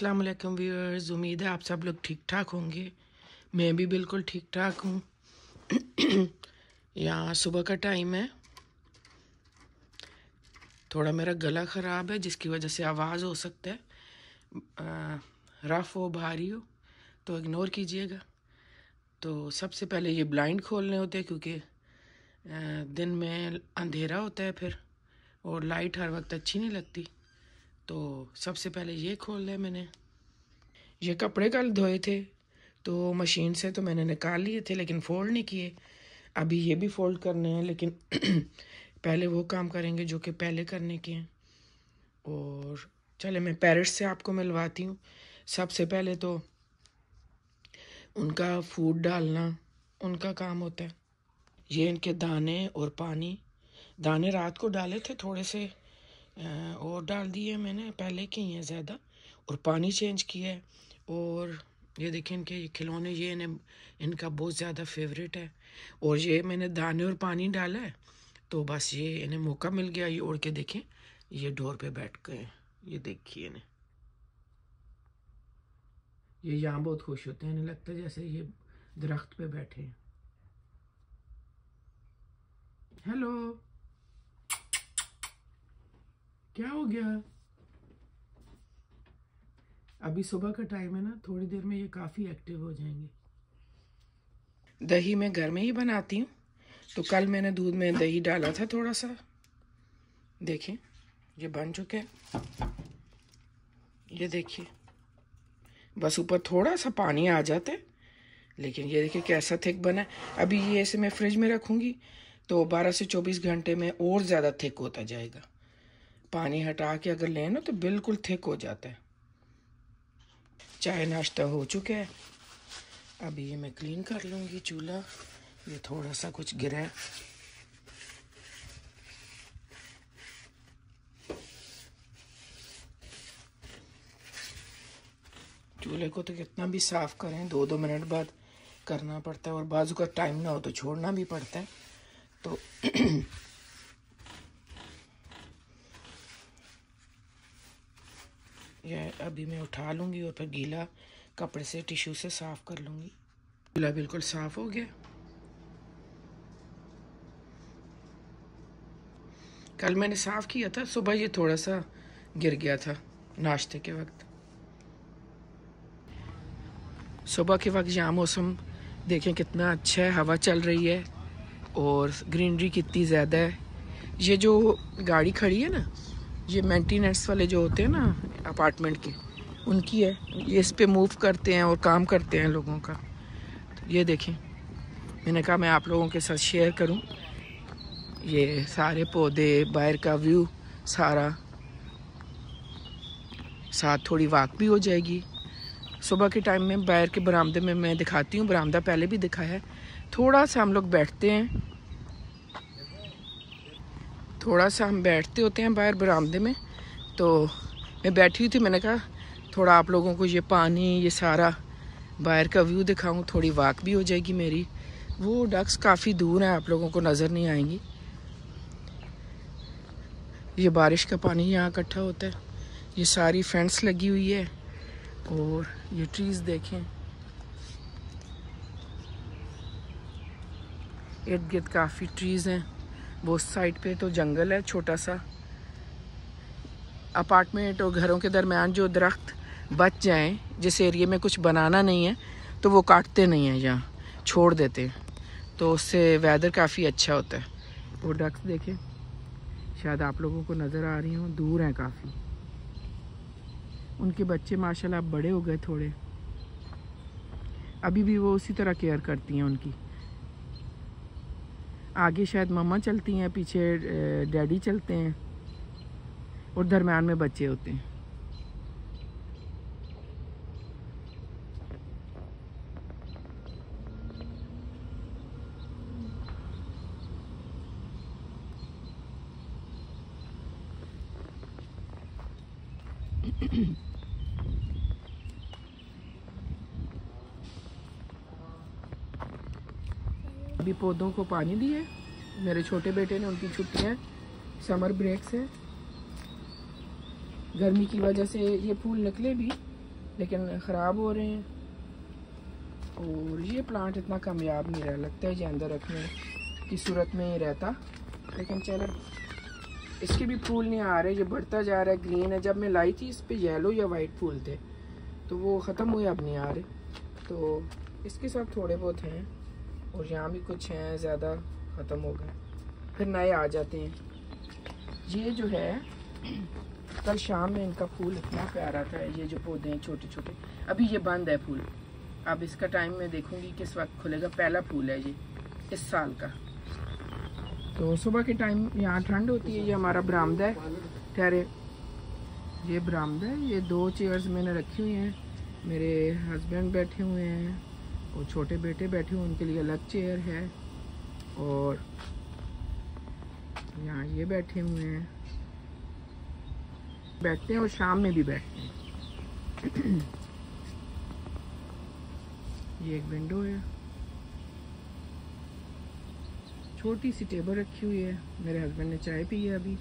अस्सलाम वालेकुम व्यूअर्स, उम्मीद है आप सब लोग ठीक ठाक होंगे। मैं भी बिल्कुल ठीक ठाक हूँ। यहाँ सुबह का टाइम है। थोड़ा मेरा गला ख़राब है जिसकी वजह से आवाज़ हो सकता है रफ़ हो, भारी हो, तो इग्नोर कीजिएगा। तो सबसे पहले ये ब्लाइंड खोलने होते हैं क्योंकि दिन में अंधेरा होता है फिर, और लाइट हर वक्त अच्छी नहीं लगती। तो सबसे पहले ये खोल लिया मैंने। ये कपड़े कल धोए थे तो मशीन से तो मैंने निकाल लिए थे लेकिन फ़ोल्ड नहीं किए। अभी ये भी फ़ोल्ड करने हैं लेकिन पहले वो काम करेंगे जो कि पहले करने के हैं। और चले मैं पैरेट्स से आपको मिलवाती हूँ। सबसे पहले तो उनका फूड डालना उनका काम होता है। ये इनके दाने और पानी, दाने रात को डाले थे थोड़े से और डाल दिए मैंने, पहले के ही हैं ज़्यादा, और पानी चेंज किया है। और ये देखें इनके ये खिलौने, ये इन्हें इनका बहुत ज़्यादा फेवरेट है। और ये मैंने दाने और पानी डाला है तो बस ये इन्हें मौका मिल गया। ये उड़ के देखें, ये डोर पे बैठ गए। ये देखिए इन्हें, ये यहाँ बहुत खुश होते हैं। इन्हें लगता है जैसे ये दरख्त पे बैठे हैं। हेलो, क्या हो गया? अभी सुबह का टाइम है ना, थोड़ी देर में ये काफ़ी एक्टिव हो जाएंगे। दही मैं घर में ही बनाती हूँ, तो कल मैंने दूध में दही डाला था थोड़ा सा। देखें ये बन चुके हैं। ये देखिए, बस ऊपर थोड़ा सा पानी आ जाता है, लेकिन ये देखिए कैसा थिक बना है। अभी ये ऐसे मैं फ्रिज में रखूँगी तो 12 से 24 घंटे में और ज़्यादा थिक होता जाएगा। पानी हटा के अगर लें ना तो बिल्कुल थिक हो जाता है। चाय नाश्ता हो चुका है। अभी ये मैं क्लीन कर लूँगी चूल्हा। ये थोड़ा सा कुछ गिरा है। चूल्हे को तो कितना भी साफ़ करें 2-2 मिनट बाद करना पड़ता है, और बाजू का टाइम ना हो तो छोड़ना भी पड़ता है। तो ये अभी मैं उठा लूँगी और फिर गीला कपड़े से टिश्यू से साफ़ कर लूँगी। चूल्हा बिल्कुल साफ़ हो गया। कल मैंने साफ़ किया था, सुबह ये थोड़ा सा गिर गया था नाश्ते के वक्त। सुबह के वक्त यहाँ मौसम देखें कितना अच्छा है, हवा चल रही है और ग्रीनरी कितनी ज़्यादा है। ये जो गाड़ी खड़ी है ना, ये मेंटेनेंस वाले जो होते हैं ना अपार्टमेंट के, उनकी है। ये इस पे मूव करते हैं और काम करते हैं लोगों का। तो ये देखें, मैंने कहा मैं आप लोगों के साथ शेयर करूं ये सारे पौधे, बाहर का व्यू सारा, साथ थोड़ी वॉक भी हो जाएगी। सुबह के टाइम में बाहर के बरामदे में मैं दिखाती हूँ, बरामदा पहले भी दिखाया है। थोड़ा सा हम लोग बैठते हैं, थोड़ा सा हम बैठते होते हैं बाहर बरामदे में। तो मैं बैठी हुई थी, मैंने कहा थोड़ा आप लोगों को ये पानी, ये सारा बाहर का व्यू दिखाऊं, थोड़ी वॉक भी हो जाएगी मेरी। वो डक्स काफ़ी दूर हैं, आप लोगों को नज़र नहीं आएंगी। ये बारिश का पानी यहाँ इकट्ठा होता है। ये सारी फेंस लगी हुई है और ये ट्रीज़ देखें, इर्द गिर्द काफ़ी ट्रीज़ हैं। वो साइड पे तो जंगल है छोटा सा। अपार्टमेंट और घरों के दरमियान जो दरख्त बच जाएं, जिस एरिया में कुछ बनाना नहीं है तो वो काटते नहीं हैं, यहाँ छोड़ देते हैं, तो उससे वेदर काफ़ी अच्छा होता है। वो डक्स देखें, शायद आप लोगों को नज़र आ रही हों, दूर हैं काफ़ी। उनके बच्चे माशाल्लाह अब बड़े हो गए थोड़े, अभी भी वो उसी तरह केयर करती हैं उनकी। आगे शायद मम्मा चलती हैं, पीछे डैडी चलते हैं और दरम्यान में बच्चे होते हैं। अभी पौधों को पानी दिए मेरे छोटे बेटे ने, उनकी छुट्टियां समर ब्रेक से, गर्मी की वजह से ये फूल निकले भी लेकिन ख़राब हो रहे हैं। और ये प्लांट इतना कामयाब नहीं रहा, लगता है ये अंदर रखने की सूरत में ही रहता, लेकिन चलो इसके भी फूल नहीं आ रहे, ये बढ़ता जा रहा है, ग्रीन है। जब मैं लाई थी इस पे येलो या वाइट फूल थे, तो वो ख़त्म हुए, अब नहीं आ रहे। तो इसके साथ थोड़े बहुत हैं, और यहाँ भी कुछ हैं, ज़्यादा ख़त्म हो गए, फिर नए आ जाते हैं। ये जो है कल शाम में इनका फूल इतना प्यारा था, ये जो पौधे हैं छोटे छोटे, अभी ये बंद है फूल। अब इसका टाइम मैं देखूंगी किस वक्त खुलेगा, पहला फूल है ये इस साल का। तो सुबह के टाइम यहाँ ठंड होती है। ये हमारा बरामदा है, ठहरे, ये बरामदा है। ये 2 चेयर्स मैंने रखी हुई हैं, मेरे हस्बैंड बैठे हुए हैं और छोटे बेटे बैठे हुए, उनके लिए अलग चेयर है। और यहाँ ये बैठे हुए हैं, बैठते हैं और शाम में भी बैठते हैं। ये एक विंडो है, छोटी सी टेबल रखी हुई है। मेरे हस्बैंड ने चाय पी है अभी,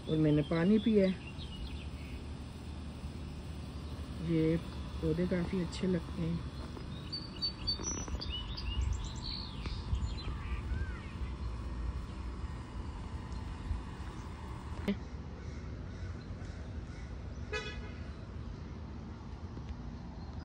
और मैंने पानी पिया है। ये पौधे काफ़ी अच्छे लगते हैं।